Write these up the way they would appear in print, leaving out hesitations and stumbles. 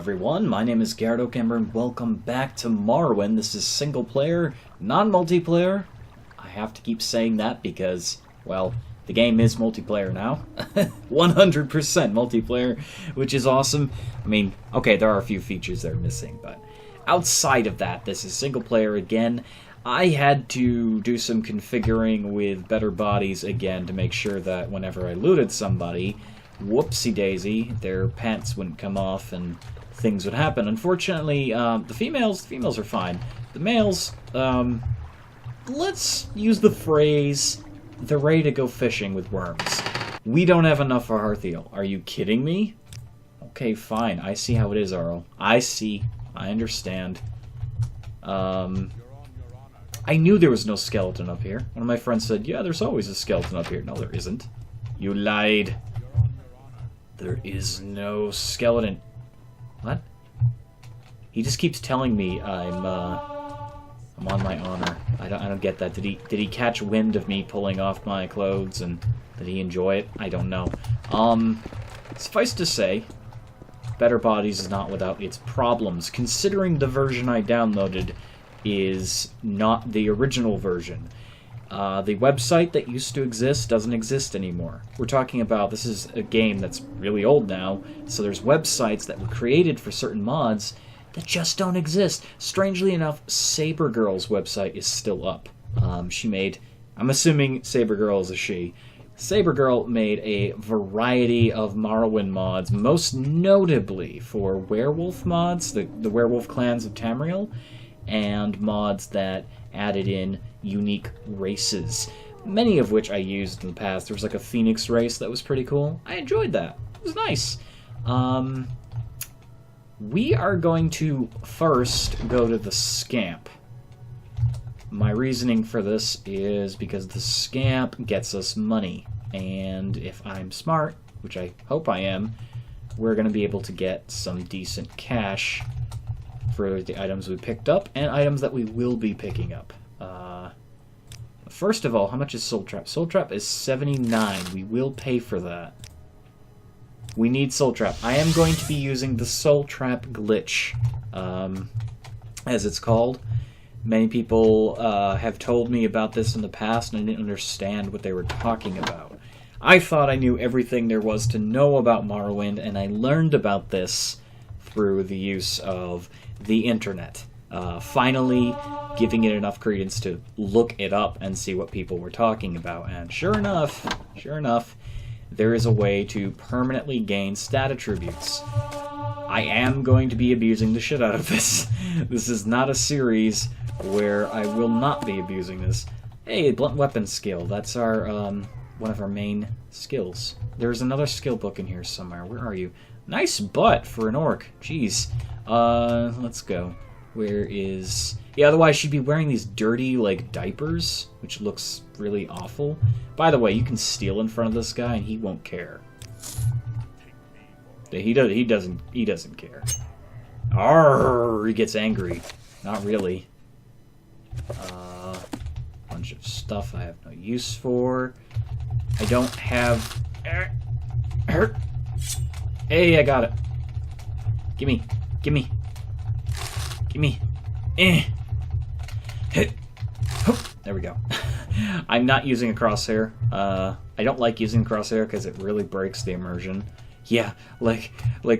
everyone, my name is Gyarados and welcome back to Morrowind. This is single player, non-multiplayer. I have to keep saying that because, well, the game is multiplayer now. 100% multiplayer, which is awesome. I mean, okay, there are a few features that are missing, but outside of that, this is single player again. I had to do some configuring with better bodies again to make sure that whenever I looted somebody, whoopsie-daisy, their pants wouldn't come off and things would happen. Unfortunately, the females are fine. The males, let's use the phrase, they're ready to go fishing with worms. We don't have enough for Hearthiel. Are you kidding me? Okay, fine. I see how it is, Arl. I see. I understand. I knew there was no skeleton up here. One of my friends said, yeah, there's always a skeleton up here. No, there isn't. You lied. There is no skeleton. What? He just keeps telling me I'm on my honor. I don't get that. Did he catch wind of me pulling off my clothes and did he enjoy it? I don't know. Suffice to say, Better Bodies is not without its problems, considering the version I downloaded is not the original version. The website that used to exist doesn't exist anymore. We're talking about, this is a game that's really old now, so there's websites that were created for certain mods that just don't exist. Strangely enough, Saber Girl's website is still up. She made, I'm assuming Saber Girl is a she. Saber Girl made a variety of Morrowind mods, most notably for werewolf mods, the werewolf clans of Tamriel, and mods that added in unique races, many of which I used in the past. There was like a phoenix race that was pretty cool. I enjoyed that. It was nice. We are going to first go to the Scamp. My reasoning for this is because the Scamp gets us money, and if I'm smart, which I hope I am, we're going to be able to get some decent cash for the items we picked up and items that we will be picking up. First of all, how much is Soul Trap? Soul Trap is 79. We will pay for that. We need Soul Trap. I am going to be using the Soul Trap glitch, as it's called. Many people have told me about this in the past, and I didn't understand what they were talking about. I thought I knew everything there was to know about Morrowind, and I learned about this through the use of the internet. Finally giving it enough credence to look it up and see what people were talking about. And sure enough, there is a way to permanently gain stat attributes. I am going to be abusing the shit out of this. This is not a series where I will not be abusing this. Hey, blunt weapon skill. That's our, one of our main skills. There's another skill book in here somewhere. Where are you? Nice butt for an orc. Jeez. Let's go. Where is... Yeah, otherwise she'd be wearing these dirty, like, diapers, which looks really awful. By the way, you can steal in front of this guy and he won't care. He doesn't care. Arrgh, he gets angry. Not really. Bunch of stuff I have no use for. I don't have... Hey, I got it. Gimme. Gimme. Gimme. There we go. I'm not using a crosshair. I don't like using crosshair because it really breaks the immersion. Yeah, like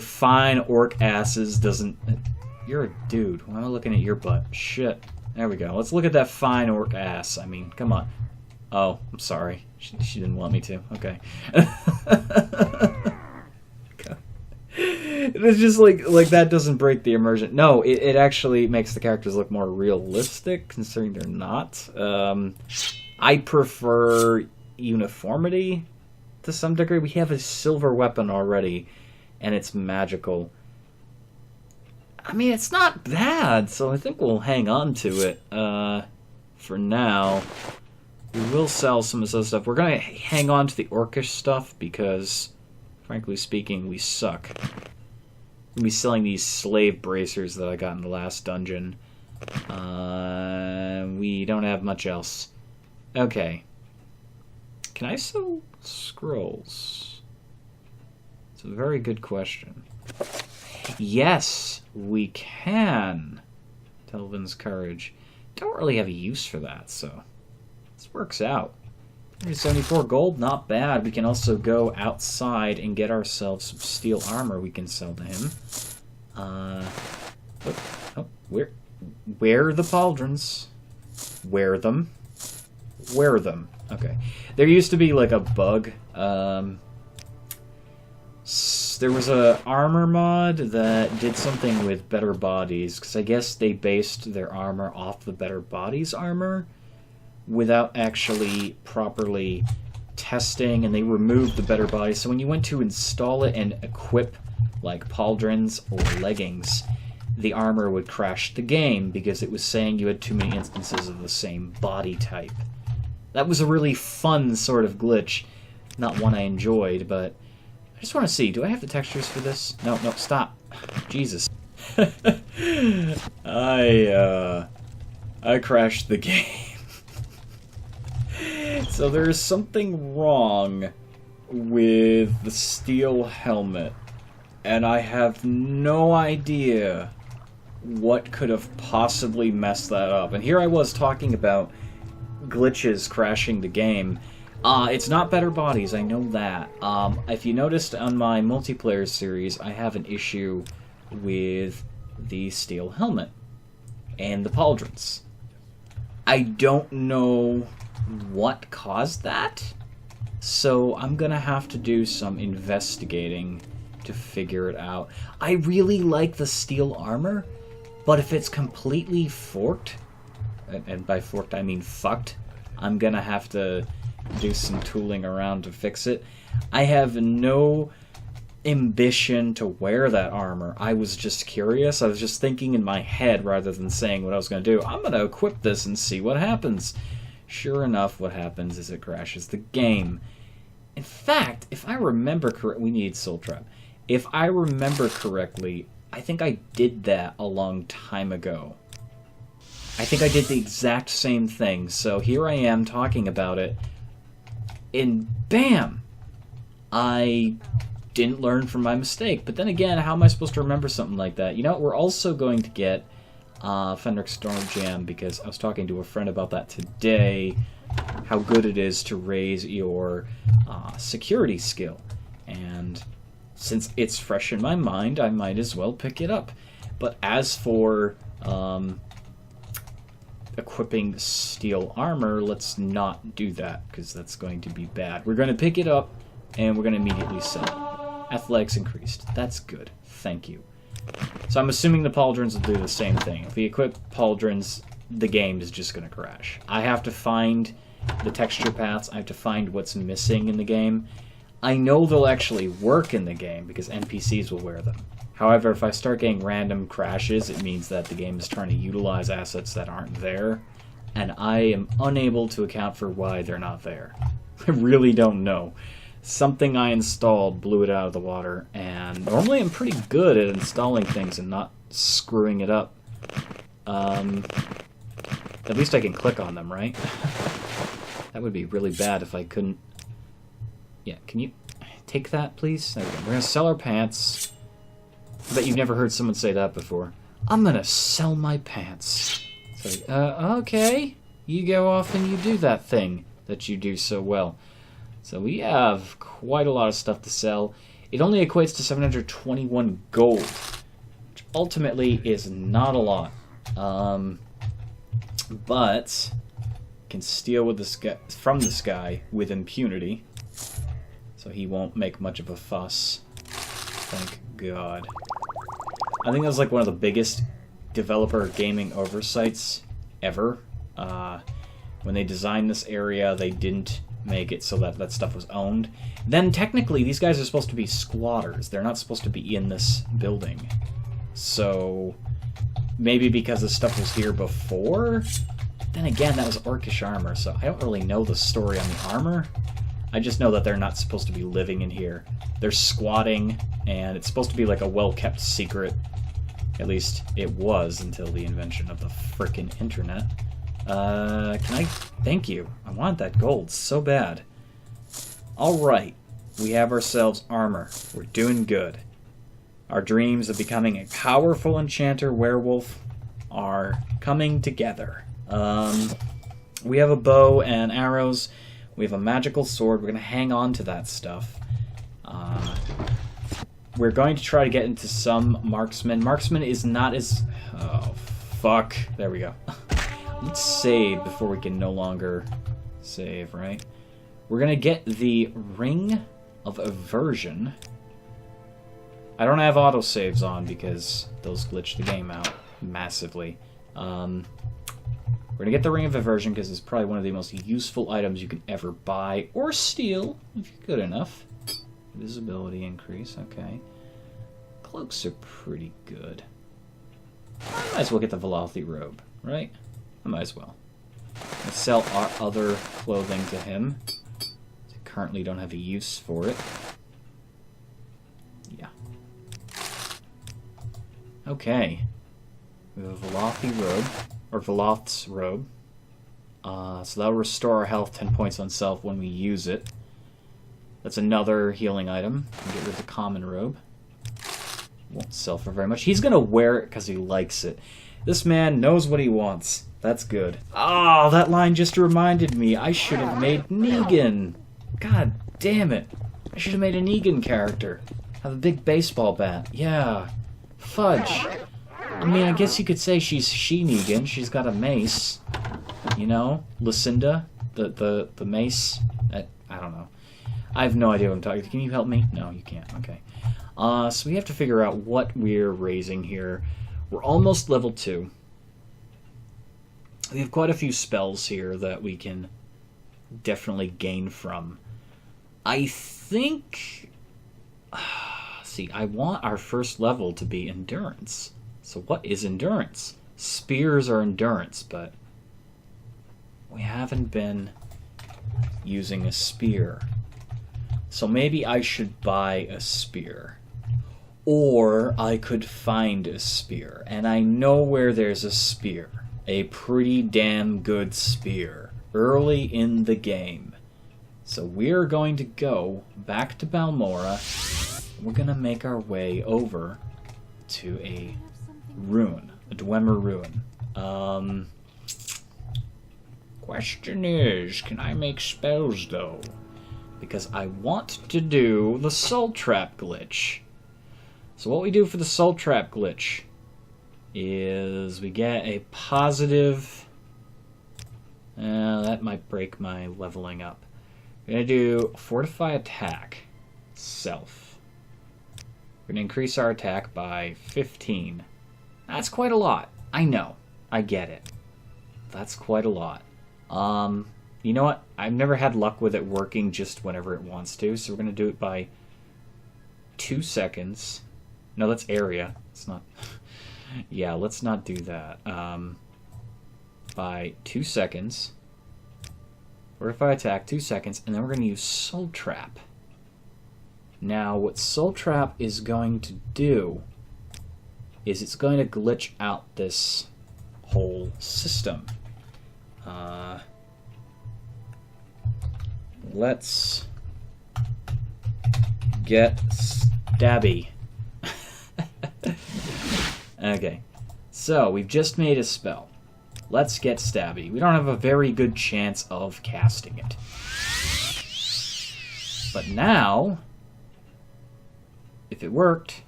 fine orc asses doesn't... You're a dude. Why am I looking at your butt? Shit. There we go. Let's look at that fine orc ass. I mean, come on. Oh, I'm sorry. She didn't want me to. Okay. It's just like that doesn't break the immersion. No, it actually makes the characters look more realistic, considering they're not. I prefer uniformity to some degree. We have a silver weapon already, and it's magical. I mean, it's not bad, so I think we'll hang on to it for now. We will sell some of this stuff. We're going to hang on to the orcish stuff because, frankly speaking, we suck. We'll be selling these slave bracers that I got in the last dungeon. We don't have much else. Okay. Can I sell scrolls? It's a very good question. Yes, we can. Delvin's Courage. Don't really have a use for that, so this works out. 74 gold, not bad. We can also go outside and get ourselves some steel armor we can sell to him. Where are the pauldrons? Wear them. Wear them. Okay. There used to be like a bug. There was a armor mod that did something with Better Bodies, because I guess they based their armor off the Better Bodies armor without actually properly testing, and they removed the Better Bodies. So when you went to install it and equip like pauldrons or leggings, the armor would crash the game because it was saying you had too many instances of the same body type. That was a really fun sort of glitch. Not one I enjoyed, but I just want to see, do I have the textures for this? No, stop. Jesus. I crashed the game. So there's something wrong with the steel helmet, and I have no idea what could have possibly messed that up. And here I was talking about glitches crashing the game. It's not Better Bodies, I know that. If you noticed on my multiplayer series, I have an issue with the steel helmet and the pauldrons. I don't know what caused that, so I'm gonna have to do some investigating to figure it out. I really like the steel armor, but if it's completely forked, and by forked I mean fucked, I'm gonna have to do some tooling around to fix it. I have no ambition to wear that armor. I was just curious. I was just thinking in my head rather than saying what I was going to do. I'm going to equip this and see what happens. Sure enough, what happens is it crashes the game. In fact, if I remember correctly, we need Soul Trap. If I remember correctly, I think I did that a long time ago. I think I did the exact same thing. So here I am talking about it, and bam! I didn't learn from my mistake. But then again, how am I supposed to remember something like that? You know, we're also going to get Fenric Storm Jam, because I was talking to a friend about that today, how good it is to raise your security skill. And since it's fresh in my mind, I might as well pick it up. But as for equipping steel armor, let's not do that, because that's going to be bad. We're going to pick it up, and we're going to immediately sell it. Athletics increased. That's good. Thank you. So I'm assuming the pauldrons will do the same thing. If we equip pauldrons, the game is just going to crash. I have to find the texture paths. I have to find what's missing in the game. I know they'll actually work in the game, because NPCs will wear them. However, if I start getting random crashes, it means that the game is trying to utilize assets that aren't there, and I am unable to account for why they're not there. I really don't know. Something I installed blew it out of the water, and normally I'm pretty good at installing things and not screwing it up. At least I can click on them, right? That would be really bad if I couldn't... Yeah, can you take that, please? There we go. We're going to sell our pants. I bet you've never heard someone say that before. I'm going to sell my pants. It's like, okay. You go off and you do that thing that you do so well. So we have quite a lot of stuff to sell. It only equates to 721 gold, which ultimately is not a lot. But can steal with this guy, from this guy with impunity, so he won't make much of a fuss. Thank God. I think that was like one of the biggest developer gaming oversights ever. When they designed this area, they didn't make it so that that stuff was owned. Then technically, these guys are supposed to be squatters. They're not supposed to be in this building. So maybe because this stuff was here before? Then again, that was orcish armor, so I don't really know the story on the armor. I just know that they're not supposed to be living in here. They're squatting, and it's supposed to be like a well-kept secret. At least it was until the invention of the frickin' internet. Can I... Thank you. I want that gold so bad. Alright. We have ourselves armor. We're doing good. Our dreams of becoming a powerful enchanter werewolf are coming together. We have a bow and arrows. We have a magical sword. We're going to hang on to that stuff. We're going to try to get into some marksman. Marksman is not as... Oh, fuck. There we go. Let's save before we can no longer save, right? We're going to get the Ring of Aversion. I don't have autosaves on because those glitch the game out massively. We're going to get the Ring of Aversion because it's probably one of the most useful items you can ever buy or steal if you're good enough. Visibility increase, okay. Cloaks are pretty good. I might as well get the Velothi robe, right? I might as well. Let's sell our other clothing to him. I currently don't have a use for it. Yeah. Okay. We have a Velothi robe, or Veloth's robe. So that'll restore our health 10 points on self when we use it. That's another healing item. Get rid of the common robe. Won't sell for very much. He's going to wear it because he likes it. This man knows what he wants. That's good. Oh, that line just reminded me. I should have made Negan. God damn it. I should have made a Negan character. Have a big baseball bat. Yeah. Fudge. I mean, I guess you could say she's Negan. She's got a mace. You know? Lucinda. The mace. I don't know. I have no idea what I'm talking about. Can you help me? No, you can't. Okay. So we have to figure out what we're raising here. We're almost level 2. We have quite a few spells here that we can definitely gain from. I think... see, I want our first level to be Endurance. So what is Endurance? Spears are Endurance, but we haven't been using a spear. So maybe I should buy a spear. Or I could find a spear. And I know where there's a spear. A pretty damn good spear. Early in the game. So we're going to go back to Balmora. We're going to make our way over to a ruin. A Dwemer ruin. Question is, can I make spells though? Because I want to do the Soul Trap glitch. So what we do for the Soul Trap glitch is we get a positive... that might break my leveling up. We're going to do Fortify Attack. Self. We're going to increase our attack by 15. That's quite a lot. I know. I get it. That's quite a lot. You know what? I've never had luck with it working just whenever it wants to, so we're going to do it by 2 seconds. No, that's area. It's not... yeah, let's not do that. By 2 seconds. Fortify attack, 2 seconds, and then we're going to use Soul Trap. Now, what Soul Trap is going to do is it's going to glitch out this whole system. Let's get Stabby. Okay, so we've just made a spell. Let's get Stabby. We don't have a very good chance of casting it. But now, if it worked,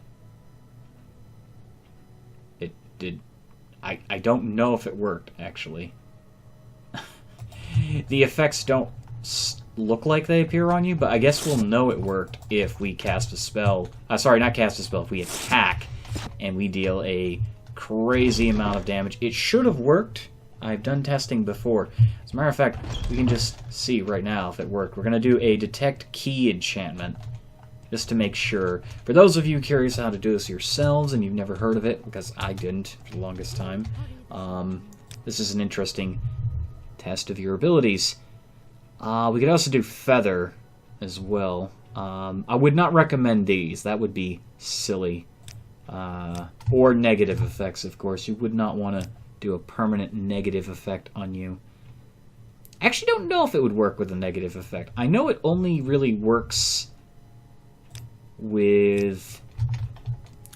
it did. I don't know if it worked, actually. The effects don't look like they appear on you, but I guess we'll know it worked if we cast a spell. Sorry, not cast a spell. If we attack and we deal a crazy amount of damage. It should have worked. I've done testing before. As a matter of fact, we can just see right now if it worked. We're going to do a Detect Key enchantment just to make sure. For those of you curious how to do this yourselves and you've never heard of it, because I didn't for the longest time, this is an interesting test of your abilities. We could also do Feather as well. I would not recommend these. That would be silly. Or negative effects, of course. You would not want to do a permanent negative effect on you. I actually don't know if it would work with a negative effect. I know it only really works with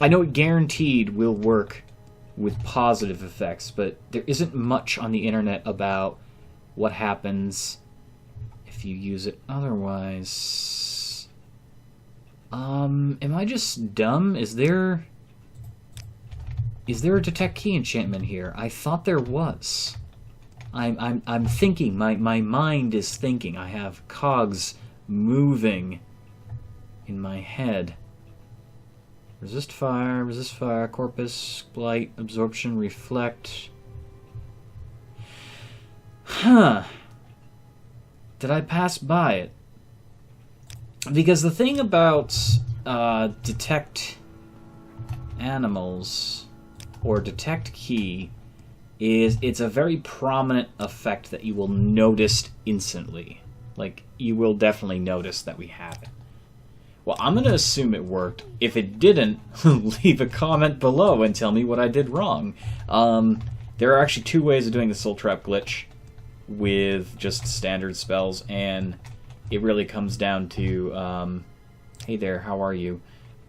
I know it guaranteed will work with positive effects, but there isn't much on the internet about what happens if you use it otherwise. Am I just dumb? Is there a detect key enchantment here? I thought there was. I'm thinking. My mind is thinking. I have cogs moving in my head. Resist fire, corpus, blight, absorption, reflect. Huh. Did I pass by it? Because the thing about detect animals or detect key is it's a very prominent effect that you will notice instantly. Like, you will definitely notice that we have it. Well, I'm going to assume it worked. If it didn't, leave a comment below and tell me what I did wrong. There are actually two ways of doing the soul trap glitch with just standard spells, and it really comes down to, hey there, how are you?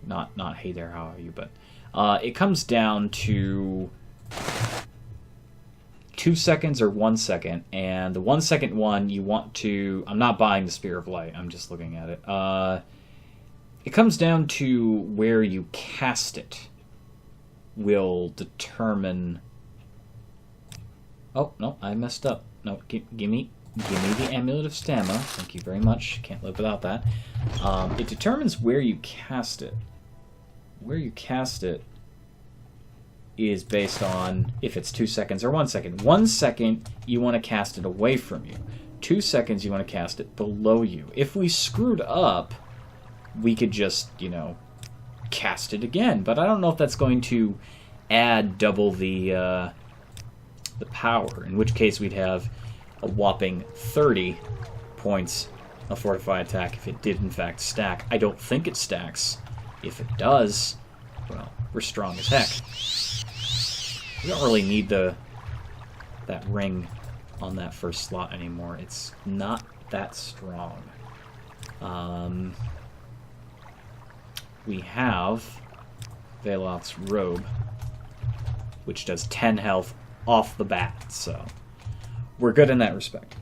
Not hey there, how are you, but it comes down to 2 seconds or 1 second, and the 1 second one you want to... I'm not buying the Spear of Light, I'm just looking at it. It comes down to where you cast it will determine... Oh, no, I messed up. No, give me the Amulet of Stamina. Thank you very much. Can't live without that. It determines where you cast it. Where you cast it is based on if it's 2 seconds or 1 second. 1 second, you want to cast it away from you. 2 seconds, you want to cast it below you. If we screwed up, we could just, you know, cast it again. But I don't know if that's going to add double the power, in which case we'd have a whopping 30 points of Fortify attack if it did in fact stack. I don't think it stacks. If it does, well, we're strong as heck. We don't really need that ring on that first slot anymore. It's not that strong. We have Veloth's robe, which does 10 health off the bat, so we're good in that respect.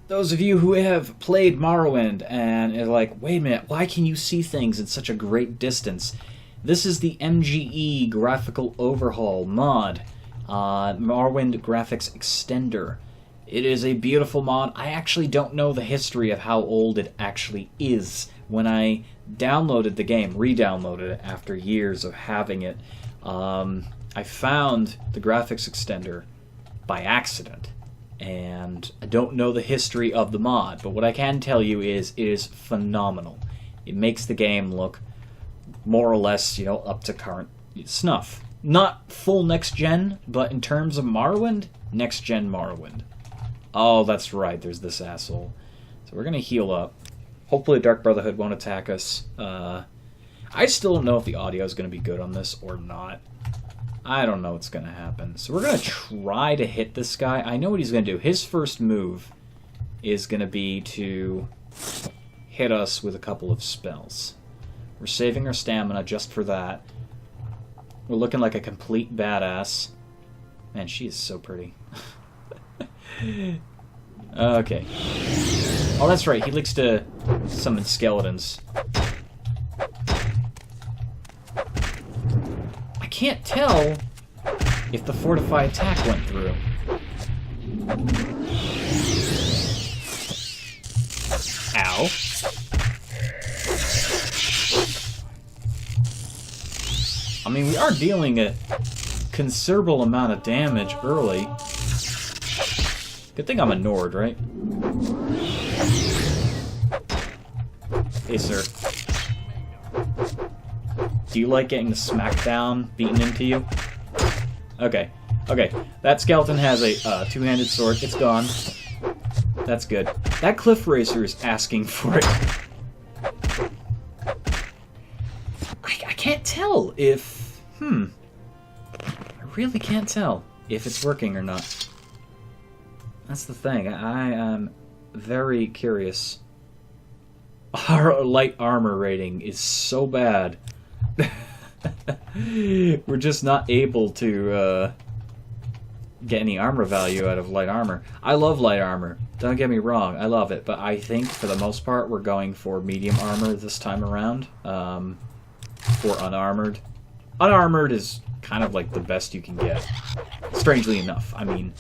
Those of you who have played Morrowind and are like, wait a minute, why can you see things at such a great distance? This is the MGE Graphical Overhaul mod, Morrowind Graphics Extender. It is a beautiful mod. I actually don't know the history of how old it actually is. When I downloaded the game, re-downloaded it after years of having it, I found the graphics extender by accident. And I don't know the history of the mod, but what I can tell you is it is phenomenal. It makes the game look more or less, you know, up to current snuff. Not full next gen, but in terms of Morrowind, next gen Morrowind. Oh, that's right, there's this asshole. So we're gonna heal up. Hopefully Dark Brotherhood won't attack us. I still don't know if the audio is gonna be good on this or not. I don't know what's going to happen. So we're going to try to hit this guy. I know what he's going to do. His first move is going to be to hit us with a couple of spells. We're saving our stamina just for that. We're looking like a complete badass. Man, she is so pretty. Okay. Oh, that's right. He likes to summon skeletons. Can't tell if the Fortify attack went through. Ow. I mean, we are dealing a considerable amount of damage early. Good thing I'm a Nord, right? Hey, sir. Do you like getting the smackdown beaten into you? Okay. Okay. That skeleton has a two-handed sword. It's gone. That's good. That Cliff Racer is asking for it. I can't tell if... I really can't tell if it's working or not. That's the thing. I am very curious. Our light armor rating is so bad. We're just not able to get any armor value out of light armor. I love light armor. Don't get me wrong, I love it. But I think for the most part we're going for medium armor this time around. For unarmored. Unarmored is kind of like the best you can get. Strangely enough. I mean,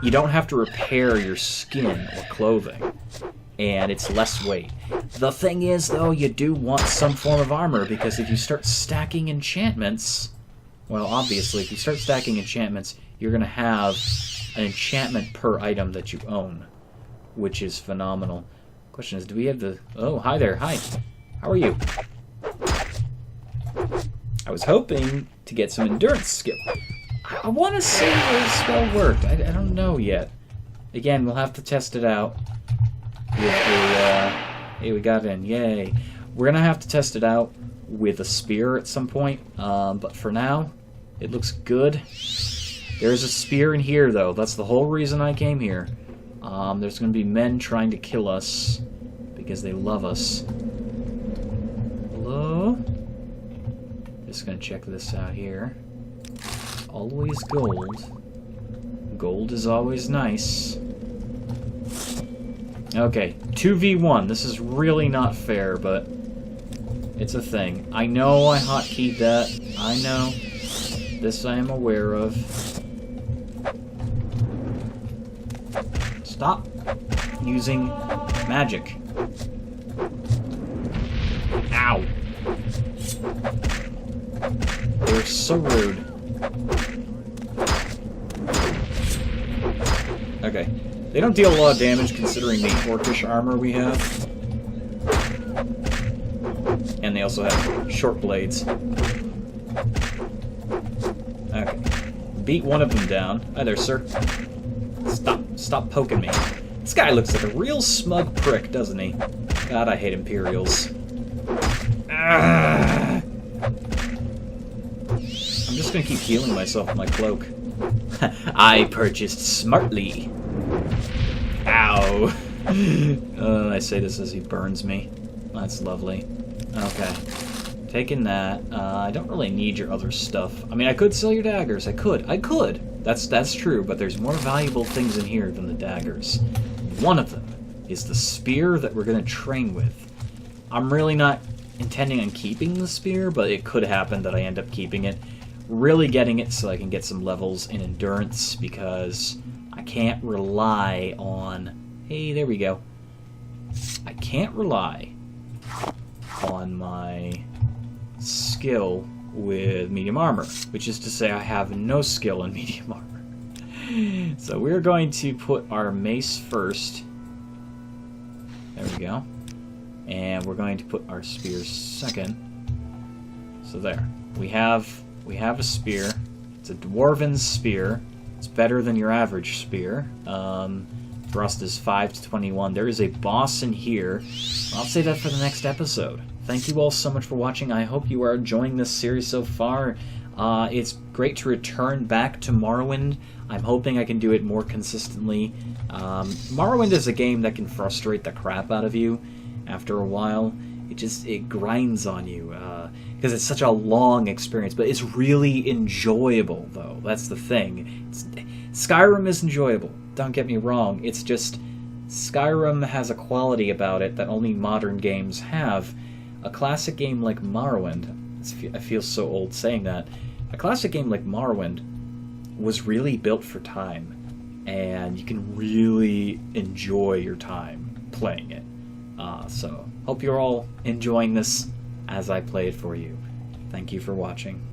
you don't have to repair your skin or clothing. And it's less weight. The thing is, though, you do want some form of armor, because if you start stacking enchantments... Well, obviously, if you start stacking enchantments, you're going to have an enchantment per item that you own, which is phenomenal. Question is, do we have the... Oh, hi there, hi. How are you? I was hoping to get some endurance skill. I want to see how the spell worked. I don't know yet. Again, we'll have to test it out. With a, hey, we got in, yay. We're gonna have to test it out with a spear at some point, but for now, it looks good. There's a spear in here, though. That's the whole reason I came here. There's gonna be men trying to kill us because they love us. Hello? Just gonna check this out here. Always gold. Gold is always nice. Okay, 2v1. This is really not fair, but it's a thing. I know I hotkeyed that. I know. This I am aware of. Stop using magic. Ow. They're so rude. Okay. They don't deal a lot of damage considering the orcish armor we have. And they also have short blades. Okay. Beat one of them down. Hi there, sir. Stop poking me. This guy looks like a real smug prick, doesn't he? God, I hate Imperials. Ah! I'm just gonna keep healing myself with my cloak. I purchased smartly. Ow. I say this as he burns me. That's lovely. Okay. Taking that. I don't really need your other stuff. I mean, I could sell your daggers. I could. That's true, but there's more valuable things in here than the daggers. One of them is the spear that we're going to train with. I'm really not intending on keeping the spear, but it could happen that I end up keeping it. Really getting it so I can get some levels in endurance, because I can't rely on... Hey, there we go. I can't rely on my skill with medium armor, which is to say I have no skill in medium armor. So we're going to put our mace first. There we go. And we're going to put our spear second. So there. We have a spear. It's a dwarven spear. It's better than your average spear. Thrust is 5 to 21. There is a boss in here. I'll say that for the next episode. Thank you all so much for watching. I hope you are enjoying this series so far. It's great to return back to Morrowind. I'm hoping I can do it more consistently. Morrowind is a game that can frustrate the crap out of you after a while. It grinds on you because it's such a long experience, but it's really enjoyable, though. That's the thing. Skyrim is enjoyable. Don't get me wrong. It's just Skyrim has a quality about it that only modern games have. A classic game like Morrowind, I feel so old saying that, a classic game like Morrowind was really built for time, and you can really enjoy your time playing it. So, hope you're all enjoying this as I play it for you. Thank you for watching.